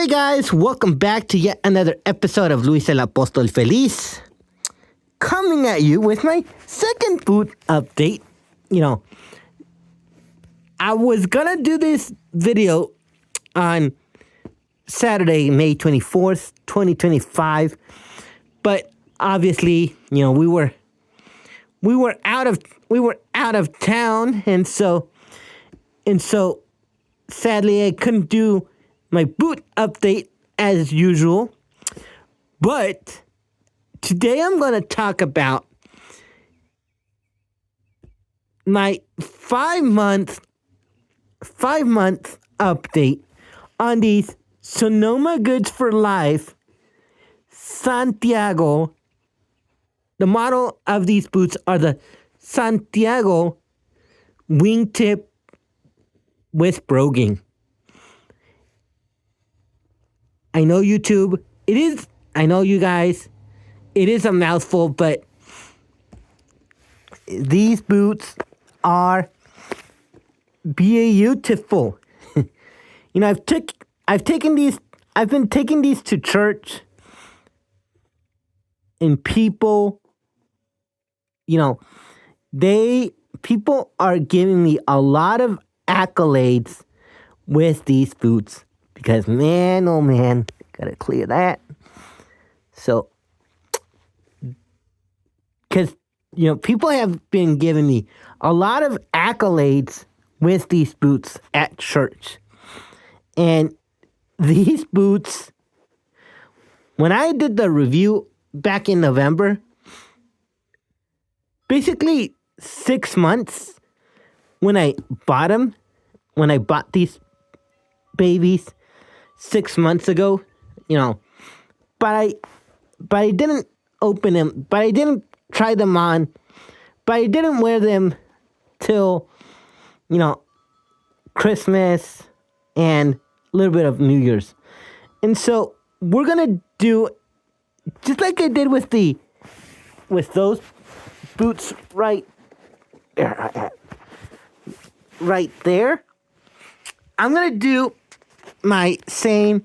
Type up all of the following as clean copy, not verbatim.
guys, welcome back to yet another episode of Luis el Apóstol Feliz. Coming at you with my second food update. I was gonna do this video on Saturday, May 24th, 2025, but obviously, we were out of town, and so sadly I couldn't do my boot update as usual. But today I'm going to talk about my 5-month update on these Sonoma Goods for Life Santiago. The model of these boots are the Santiago wingtip with broguing. I know YouTube, I know you guys, it is a mouthful, but these boots are beautiful. I've been taking these to church, and people are giving me a lot of accolades with these boots. Because, man, oh man, gotta clear that. So, because, people have been giving me a lot of accolades with these boots at church. And these boots, when I did the review back in November, basically 6 months when I bought these babies, 6 months ago, but I didn't open them, but I didn't try them on, but I didn't wear them till, Christmas and a little bit of New Year's. And so we're going to do, just like I did with those boots right there, I'm going to do my same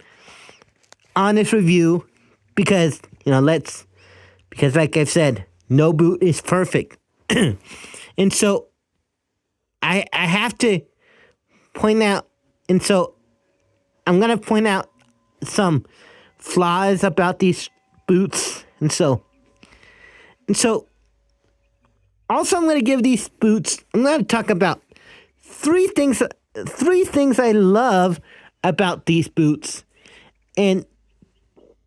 honest review because like I've said, no boot is perfect. And so I have to point out, and so I'm going to point out some flaws about these boots. And so also I'm going to give these boots, I'm going to talk about three things I love about these boots, and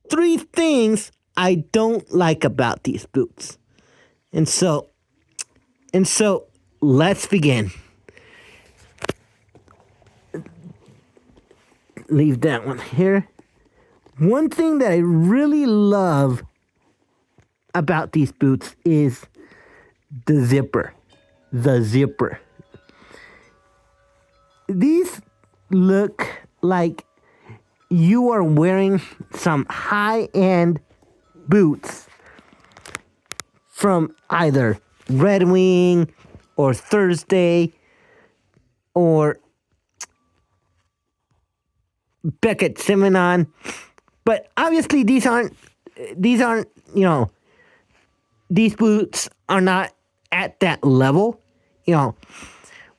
3 things I don't like about these boots. And so let's begin. Leave that one here. One thing that I really love about these boots is the zipper. These look like you are wearing some high-end boots from either Red Wing or Thursday or Beckett Simonon. But obviously these boots are not at that level.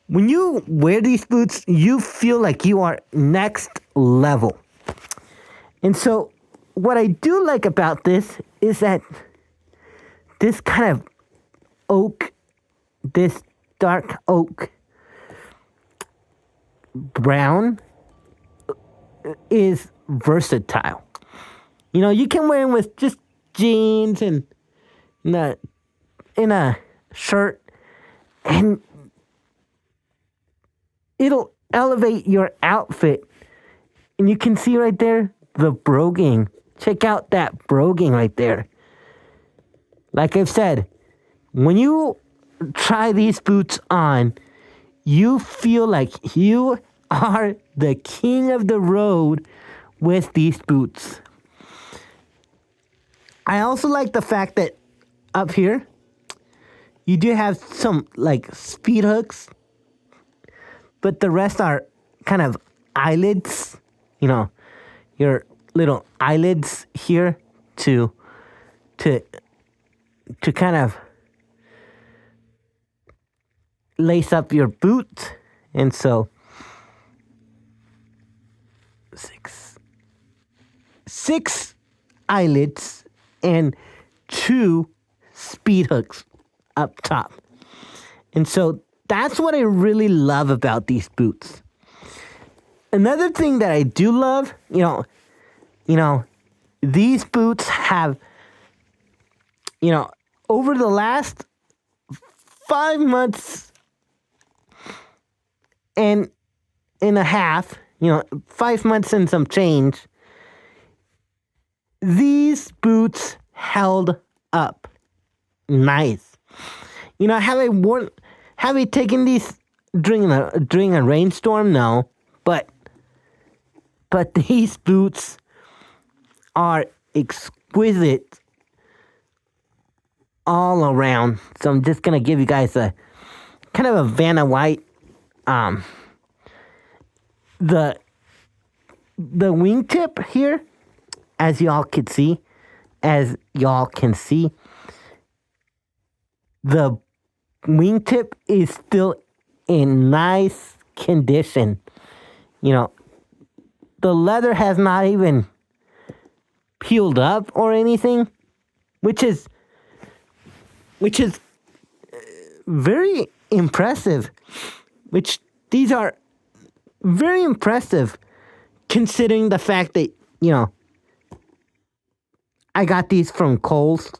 When you wear these boots, you feel like you are next level. And so what I do like about this is that this kind of oak, this dark oak brown is versatile. You can wear them with just jeans and in a shirt, and it'll elevate your outfit. And you can see right there the broguing. Check out that broguing right there. Like I've said, when you try these boots on, you feel like you are the king of the road with these boots. I also like the fact that up here, you do have some like speed hooks, but the rest are kind of eyelids. your little eyelids here to to to kind of lace up your boots. And so six eyelids and two speed hooks up top. And so that's what I really love about these boots. Another thing that I do love, these boots have, over the last 5 months and a half, 5 months and some change, these boots held up nice. Have I taken these during a rainstorm? No, but these boots are exquisite all around. So I'm just gonna give you guys a kind of a Vanna White. The wingtip here, as y'all can see, the wingtip is still in nice condition. The leather has not even peeled up or anything, which is very impressive. These are very impressive, considering the fact that I got these from Kohl's.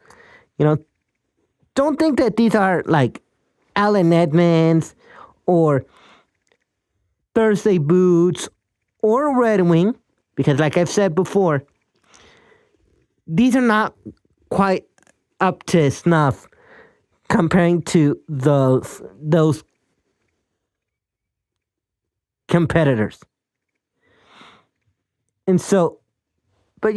Don't think that these are like Allen Edmonds or Thursday boots or Red Wing, because like I've said before, these are not quite up to snuff comparing to those competitors. And so, but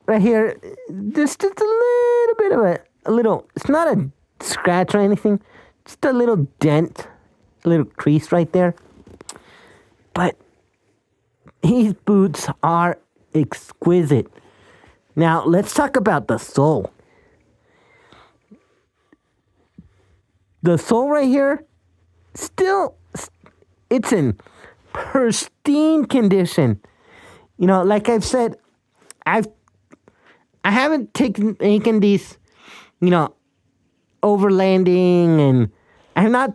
right here, there's just a little bit of a little, it's not a scratch or anything, just a little dent, a little crease right there. But these boots are exquisite. Now, let's talk about the sole. The sole right here, still, it's in pristine condition. Like I've said, I haven't taken these, overlanding, and I have not,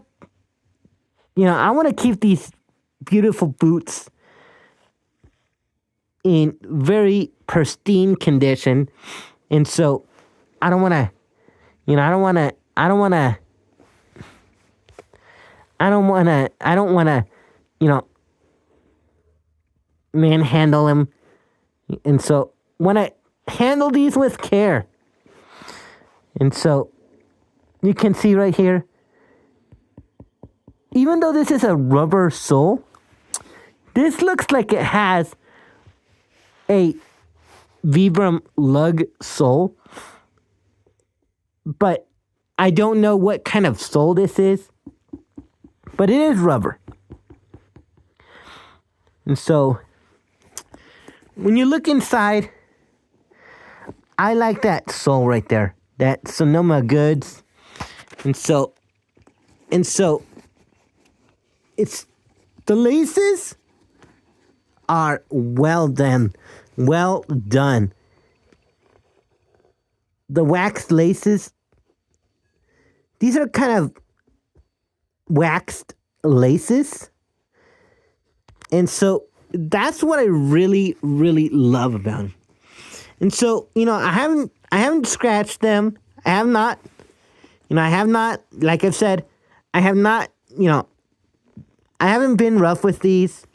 I want to keep these beautiful boots in very pristine condition. And so I don't want to manhandle them. And so when I handle these with care. And so you can see right here, even though this is a rubber sole, this looks like it has a Vibram lug sole. But I don't know what kind of sole this is. But it is rubber. And so when you look inside, I like that sole right there. That Sonoma Goods. And so it's the laces are well done. Well done. The waxed laces, these are kind of waxed laces. And so that's what I really, really love about them. And so, I haven't scratched them. I have not, like I've said, I have not, I haven't been rough with these.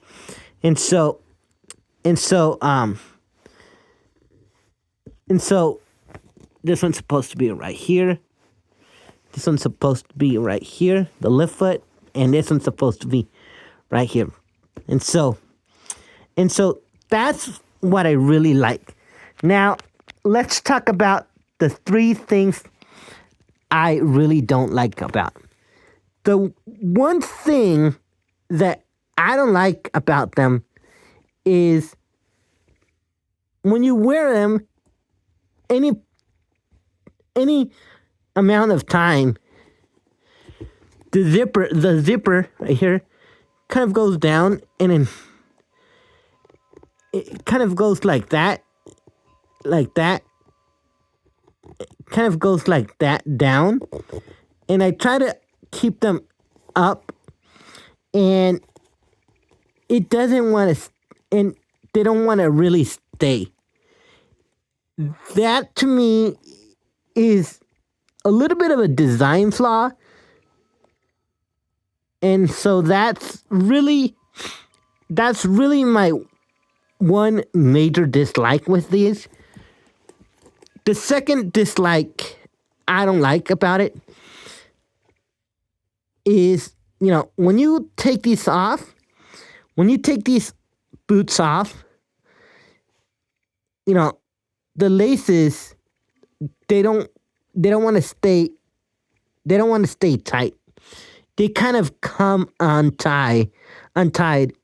And so this one's supposed to be right here. This one's supposed to be right here, the lift foot, and this one's supposed to be right here. And so that's what I really like. Now, let's talk about the 3 things I really don't like about them. The one thing that I don't like about them is when you wear them any amount of time, the zipper right here kind of goes down, and then it kind of goes like that, kind of goes like that down, and I try to keep them up, and it doesn't want to, and they don't want to really stay. That to me is a little bit of a design flaw, and so that's really my one major dislike with these. The second dislike I don't like about it is, when you take these off, when you take these boots off, the laces, they don't want to stay tight. They kind of come untied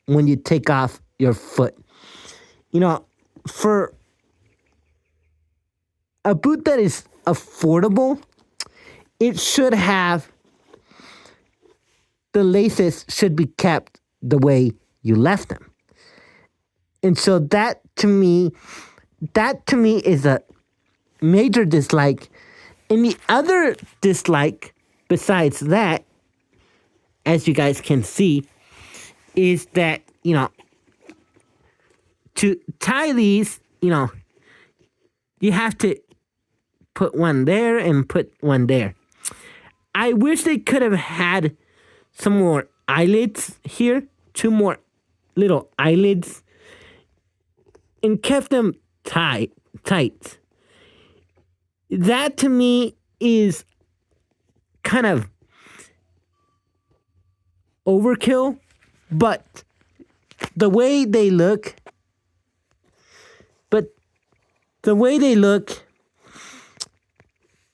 when you take off your foot. For a boot that is affordable, it should have, the laces should be kept the way you left them. And so that to me is a major dislike. And the other dislike besides that, as you guys can see, is that, to tie these, you have to put one there and put one there. I wish they could have had some more eyelids here, 2 more little eyelids, and kept them tight. That to me is kind of overkill, but the way they look,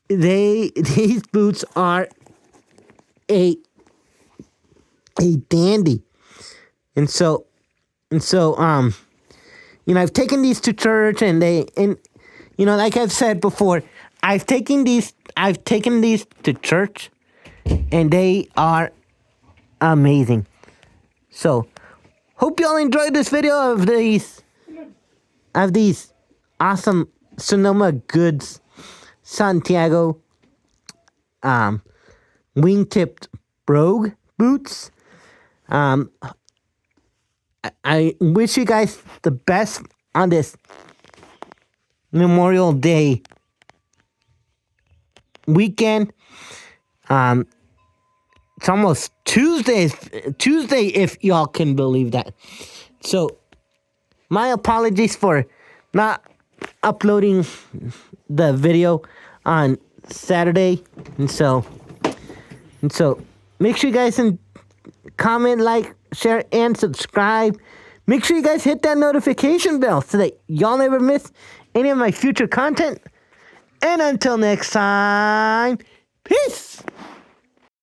these boots are a dandy. And so I've taken these to church, and like I've said before, I've taken these to church, and they are amazing. So hope y'all enjoyed this video of these awesome Sonoma Goods Santiago wing-tipped Brogue boots. I wish you guys the best on this Memorial Day weekend. It's almost Tuesday if y'all can believe that. So my apologies for not uploading the video on Saturday. And so make sure you guys comment, like, share, and subscribe. Make sure you guys hit that notification bell so that y'all never miss any of my future content. And until next time, peace!